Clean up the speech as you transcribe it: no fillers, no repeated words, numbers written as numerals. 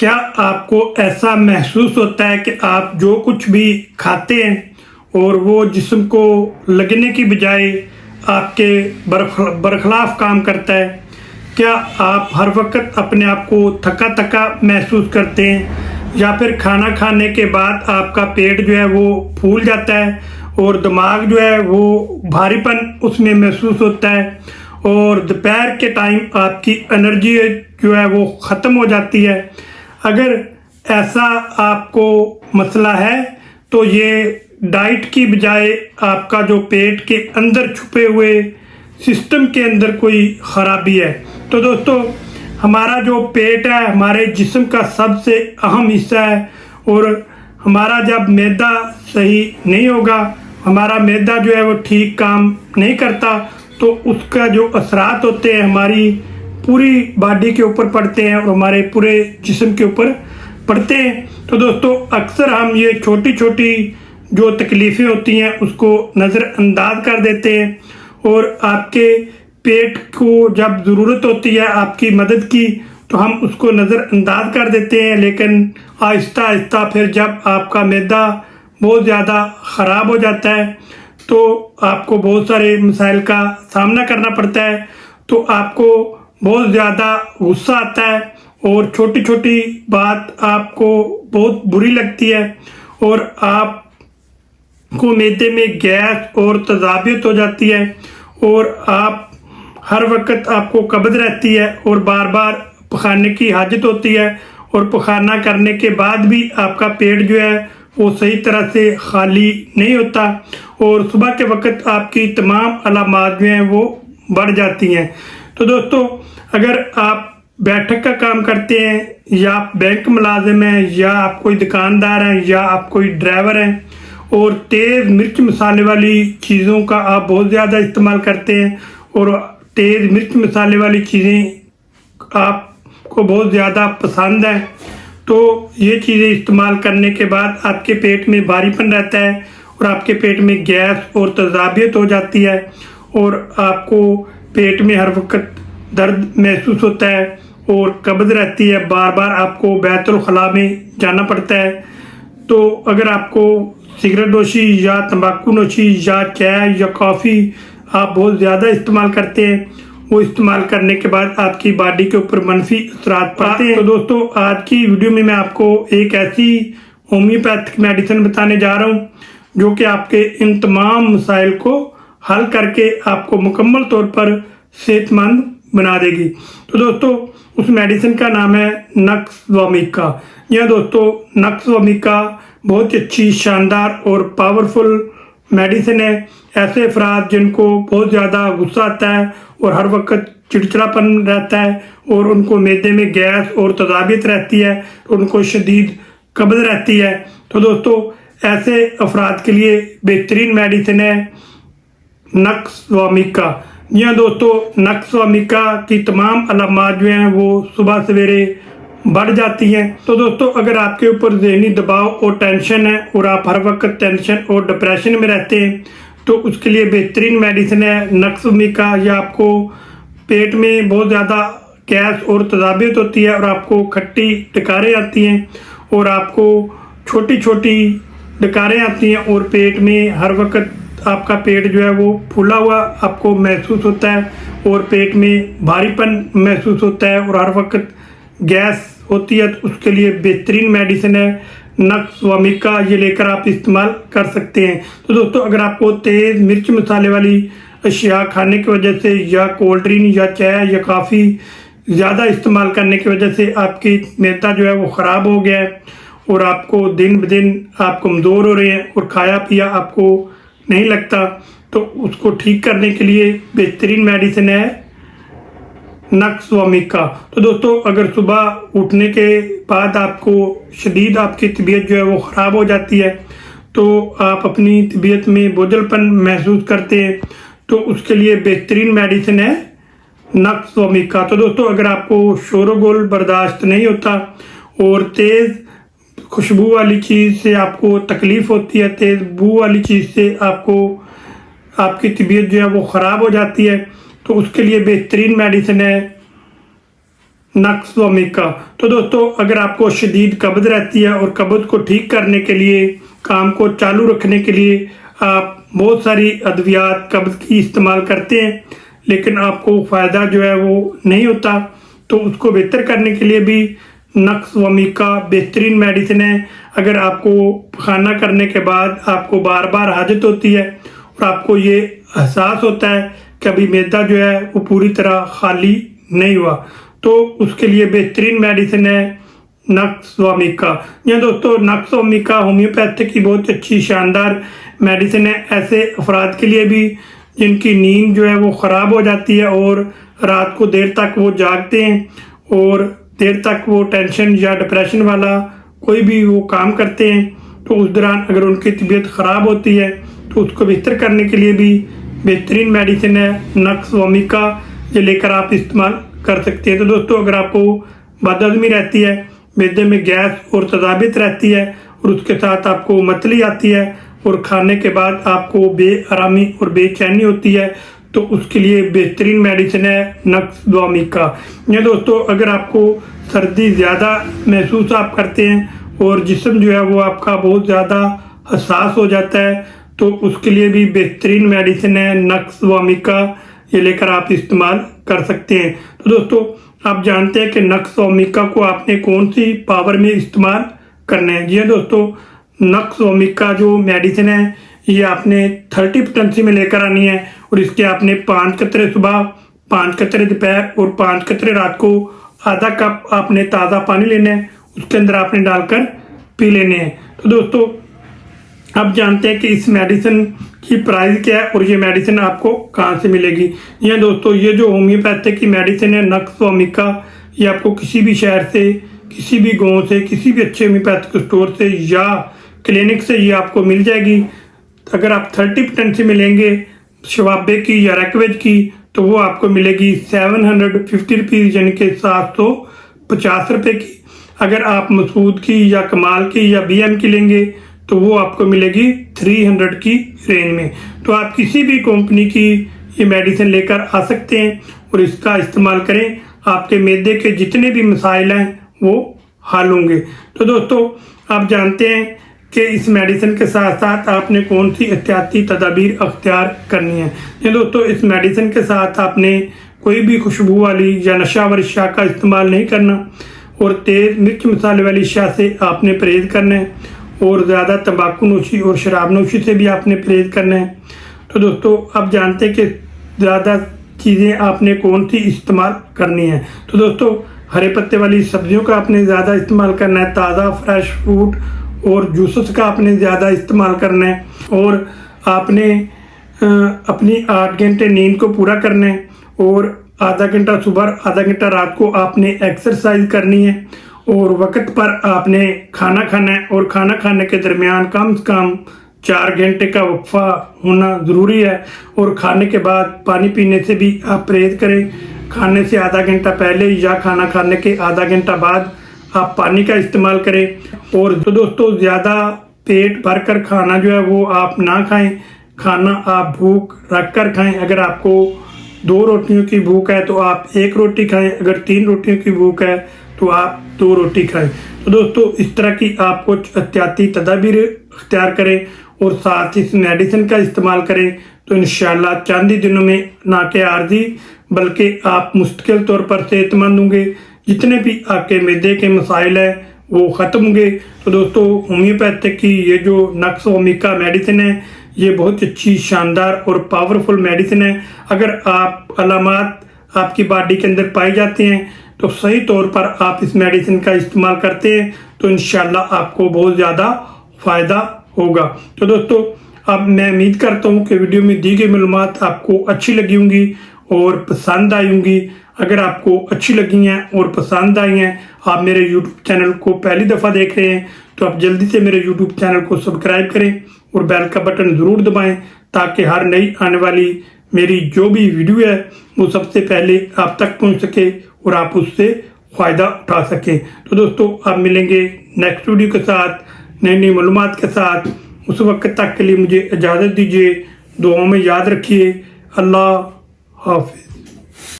क्या आपको ऐसा महसूस होता है कि आप जो कुछ भी खाते हैं और वो जिस्म को लगने की बजाय आपके बरखलाफ काम करता है? क्या आप हर वक्त अपने आप को थका थका महसूस करते हैं या फिर खाना खाने के बाद आपका पेट जो है वो फूल जाता है और दिमाग जो है वो भारीपन उसमें महसूस होता है और दोपहर के टाइम आपकी एनर्जी जो है वो ख़त्म हो जाती है? अगर ऐसा आपको मसला है तो ये डाइट की बजाय आपका जो पेट के अंदर छुपे हुए सिस्टम के अंदर कोई ख़राबी है। तो दोस्तों, हमारा जो पेट है हमारे जिस्म का सबसे अहम हिस्सा है और हमारा जब मैदा सही नहीं होगा, हमारा मैदा जो है वो ठीक काम नहीं करता, तो उसका जो असरात होते हैं हमारी पूरी बॉडी के ऊपर पड़ते हैं और हमारे पूरे जिस्म के ऊपर पड़ते हैं। तो दोस्तों, अक्सर हम ये छोटी छोटी जो तकलीफ़ें होती हैं उसको नज़रअंदाज कर देते हैं और आपके पेट को जब ज़रूरत होती है आपकी मदद की तो हम उसको नज़रअंदाज कर देते हैं, लेकिन आहिस्ता आहिस्ता फिर जब आपका मैदा बहुत ज़्यादा ख़राब हो जाता है तो आपको बहुत सारे मसाइल का सामना करना पड़ता है। तो आपको बहुत ज़्यादा गुस्सा आता है और छोटी छोटी बात आपको बहुत बुरी लगती है और आपको मैदे में गैस और तेज़ाबियत हो जाती है और आप हर वक्त आपको कब्ज़ रहती है और बार बार पखाने की हाजत होती है और पखाना करने के बाद भी आपका पेट जो है वो सही तरह से खाली नहीं होता और सुबह के वक्त आपकी तमाम अलामात जो हैं वो बढ़ जाती हैं। तो दोस्तों, अगर आप बैठक का काम करते हैं या आप बैंक मुलाजिम हैं या आप कोई दुकानदार हैं या आप कोई ड्राइवर हैं और तेज़ मिर्च मसाले वाली चीज़ों का आप बहुत ज़्यादा इस्तेमाल करते हैं और तेज़ मिर्च मसाले वाली चीज़ें आपको बहुत ज़्यादा पसंद है, तो ये चीज़ें इस्तेमाल करने के बाद आपके पेट में भारीपन रहता है और आपके पेट में गैस और तेज़ाबियत हो जाती है और आपको पेट में हर वक्त दर्द महसूस होता है और कब्ज़ रहती है, बार बार आपको बैतुल खला में जाना पड़ता है। तो अगर आपको सिगरेट नोशी या तंबाकू नोशी या चाय या कॉफ़ी आप बहुत ज़्यादा इस्तेमाल करते हैं, वो इस्तेमाल करने के बाद आपकी बॉडी के ऊपर मनफी असरात पड़ते हैं। तो दोस्तों, आज की वीडियो में मैं आपको एक ऐसी होम्योपैथिक मेडिसिन बताने जा रहा हूँ जो कि आपके इन तमाम मसाइल को हल करके आपको मुकम्मल तौर पर सेहतमंद बना देगी। तो दोस्तों, उस मेडिसिन का नाम है नक्स वोमिका। यह दोस्तों नक्स वोमिका बहुत अच्छी, शानदार और पावरफुल मेडिसिन है। ऐसे अफराद जिनको बहुत ज़्यादा गुस्सा आता है और हर वक्त चिड़चिड़ापन रहता है और उनको मैदे में गैस और तेज़ाबियत रहती है, तो उनको शदीद कब्ज़ रहती है, तो दोस्तों ऐसे अफराद के लिए बेहतरीन मेडिसिन है नक्स वोमिका। जी हाँ दोस्तों, नक्स वोमिका की तमाम अलामात जो हैं वो सुबह सवेरे बढ़ जाती हैं। तो दोस्तों, अगर आपके ऊपर ज़हनी दबाव और टेंशन है और आप हर वक्त टेंशन और डिप्रेशन में रहते हैं तो उसके लिए बेहतरीन मेडिसिन है नक्स वोमिका। या आपको पेट में बहुत ज़्यादा गैस और तेज़ाबियत होती है और आपको खट्टी डकारें आती हैं और आपको छोटी छोटी डकारें आती हैं और पेट में हर वक्त आपका पेट जो है वो फूला हुआ आपको महसूस होता है और पेट में भारीपन महसूस होता है और हर वक्त गैस होती है, तो उसके लिए बेहतरीन मेडिसिन है नक्स वोमिका। ये लेकर आप इस्तेमाल कर सकते हैं। तो दोस्तों, अगर आपको तेज़ मिर्च मसाले वाली अशिया खाने की वजह से या कोल्ड ड्रिंक या चाय या काफ़ी ज़्यादा इस्तेमाल करने की वजह से आपकी मैदा जो है वो ख़राब हो गया है और आपको दिन ब दिन आप कमज़ोर हो रहे हैं और खाया पिया आपको नहीं लगता, तो उसको ठीक करने के लिए बेहतरीन मेडिसिन है नक्स वोमिका। तो दोस्तों, अगर सुबह उठने के बाद आपको शदीद आपकी तबीयत जो है वो ख़राब हो जाती है, तो आप अपनी तबीयत में बोझलपन महसूस करते हैं, तो उसके लिए बेहतरीन मेडिसिन है नक्स वोमिका। तो दोस्तों, अगर आपको शोरगुल बर्दाश्त नहीं होता और तेज़ खुशबू वाली चीज़ से आपको तकलीफ़ होती है, तेज़ बू वाली चीज़ से आपको आपकी तबीयत जो है वो ख़राब हो जाती है, तो उसके लिए बेहतरीन मेडिसिन है नक्स वोमिका। तो दोस्तों अगर आपको शदीद कब्ज रहती है और कब्ज को ठीक करने के लिए, काम को चालू रखने के लिए आप बहुत सारी अद्वियात कब्ज की इस्तेमाल करते हैं, लेकिन आपको फ़ायदा जो है वो नहीं होता, तो उसको बेहतर करने के लिए भी नक्स वोमिका बेहतरीन मेडिसिन है। अगर आपको खाना करने के बाद आपको बार बार हाजत होती है और आपको ये एहसास होता है कि अभी मैदा जो है वो पूरी तरह खाली नहीं हुआ, तो उसके लिए बेहतरीन मेडिसिन है नक्स वोमिका। यह दोस्तों नक्स वोमिका होम्योपैथिक की बहुत अच्छी शानदार मेडिसिन है ऐसे अफराद के लिए भी जिनकी नींद जो है वो ख़राब हो जाती है और रात को देर तक वो जागते हैं और देर तक वो टेंशन या डिप्रेशन वाला कोई भी वो काम करते हैं, तो उस दौरान अगर उनकी तबीयत ख़राब होती है तो उसको बेहतर करने के लिए भी बेहतरीन मेडिसिन है नक्स वोमिका, ये लेकर आप इस्तेमाल कर सकते हैं। तो दोस्तों अगर आपको बदहज़मी रहती है, मैदे में गैस और तजाबियत रहती है और उसके साथ आपको मतली आती है और खाने के बाद आपको बेआरामी और बेचैनी होती है, तो उसके लिए बेहतरीन मेडिसिन है नक्स वोमिका। ये दोस्तों अगर आपको सर्दी ज़्यादा महसूस आप करते हैं और जिस्म जो है वो आपका बहुत ज़्यादा हसास हो जाता है, तो उसके लिए भी बेहतरीन मेडिसिन है नक्स वोमिका, ये लेकर आप इस्तेमाल कर सकते हैं। तो दोस्तों आप जानते हैं कि नक्स वोमिका को आपने कौन सी पावर में इस्तेमाल करना है। जी हाँ दोस्तों, नक्स वोमिका जो मेडिसिन है ये आपने 30 पोटेंसी में लेकर आनी है और इसके आपने 5 कतरे सुबह, 5 कतरे दोपहर और 5 कतरे रात को आधा कप आपने ताज़ा पानी लेना है, उसके अंदर आपने डालकर पी लेने हैं। तो दोस्तों आप जानते हैं कि इस मेडिसिन की प्राइस क्या है और ये मेडिसिन आपको कहाँ से मिलेगी। यह दोस्तों ये जो होम्योपैथिक की मेडिसिन है नक्स वोमिका, ये आपको किसी भी शहर से, किसी भी गांव से, किसी भी अच्छे होम्योपैथिक स्टोर से या क्लिनिक से ये आपको मिल जाएगी। अगर आप 30 पोटेंसी में लेंगे शवाबे की या रैकवेज की, तो वो आपको मिलेगी 750 रुपीज़, यानी कि 750 रुपये की। अगर आप मसूद की या कमाल की या BM की लेंगे तो वो आपको मिलेगी 300 की रेंज में। तो आप किसी भी कंपनी की ये मेडिसिन लेकर आ सकते हैं और इसका इस्तेमाल करें, आपके मैदे के जितने भी मसाइल हैं वो हल होंगे। तो दोस्तों आप जानते हैं कि इस मेडिसिन के साथ साथ आपने कौन सी एहतियाती तदाबीर अख्तियार करनी है। ये दोस्तों इस मेडिसिन के साथ आपने कोई भी खुशबू वाली या नशावर अशिया का इस्तेमाल नहीं करना और तेज़ मिर्च मसाले वाली अशिया से आपने परहेज़ करना है और ज़्यादा तंबाकू नोशी और शराब नोशी से भी आपने परहेज़ करना है। तो दोस्तों आप जानते हैं कि ज़्यादा चीज़ें आपने कौन सी इस्तेमाल करनी है। तो दोस्तों हरे पत्ते वाली सब्जियों का आपने ज़्यादा इस्तेमाल करना है, ताज़ा फ्रेश फ्रूट और जूसेस का आपने ज़्यादा इस्तेमाल करना है और आपने अपनी 8 घंटे नींद को पूरा करना है और आधा घंटा सुबह, आधा घंटा रात को आपने एक्सरसाइज करनी है और वक्त पर आपने खाना खाना है और खाना खाने के दरमियान कम से कम 4 घंटे का वक्फा होना ज़रूरी है और खाने के बाद पानी पीने से भी आप परहेज़ करें। खाने से आधा घंटा पहले या खाना खाने के आधा घंटा बाद आप पानी का इस्तेमाल करें। और तो दोस्तों ज़्यादा पेट भर कर खाना जो है वो आप ना खाएं, खाना आप भूख रख कर खाएं। अगर आपको 2 रोटियों की भूख है तो आप 1 रोटी खाएं, अगर 3 रोटियों की भूख है तो आप 2 रोटी खाएं। तो दोस्तों इस तरह की आप कुछ एहतियाती तदाबीर अख्तियार करें और साथ ही इस मेडिसिन का इस्तेमाल करें, तो इंशाल्लाह चंद ही दिनों में ना के आर्जी बल्कि आप मुस्तकिल तौर पर सेहतमंद होंगे। जितने भी आपके मैदे के मसाइल हैं वो ख़त्म होंगे। तो दोस्तों होम्योपैथिक की ये जो नक्स वोमिका मेडिसिन है ये बहुत अच्छी, शानदार और पावरफुल मेडिसिन है। अगर आप अलामात आपकी बॉडी के अंदर पाए जाते हैं तो सही तौर पर आप इस मेडिसिन का इस्तेमाल करते हैं तो इंशाल्लाह आपको बहुत ज़्यादा फ़ायदा होगा। तो दोस्तों अब मैं उम्मीद करता हूँ कि वीडियो में दी गई मालूमात आपको अच्छी लगी होंगी और पसंद आई होंगी। अगर आपको अच्छी लगी हैं और पसंद आई हैं, आप मेरे YouTube चैनल को पहली दफ़ा देख रहे हैं तो आप जल्दी से मेरे YouTube चैनल को सब्सक्राइब करें और बेल का बटन ज़रूर दबाएं ताकि हर नई आने वाली मेरी जो भी वीडियो है वो सबसे पहले आप तक पहुंच सके और आप उससे फ़ायदा उठा सकें। तो दोस्तों आप मिलेंगे नेक्स्ट वीडियो के साथ, नई नई मालूमात के साथ। उस वक्त तक के लिए मुझे इजाज़त दीजिए। दुआओं में याद रखिए। अल्लाह हाफिज़।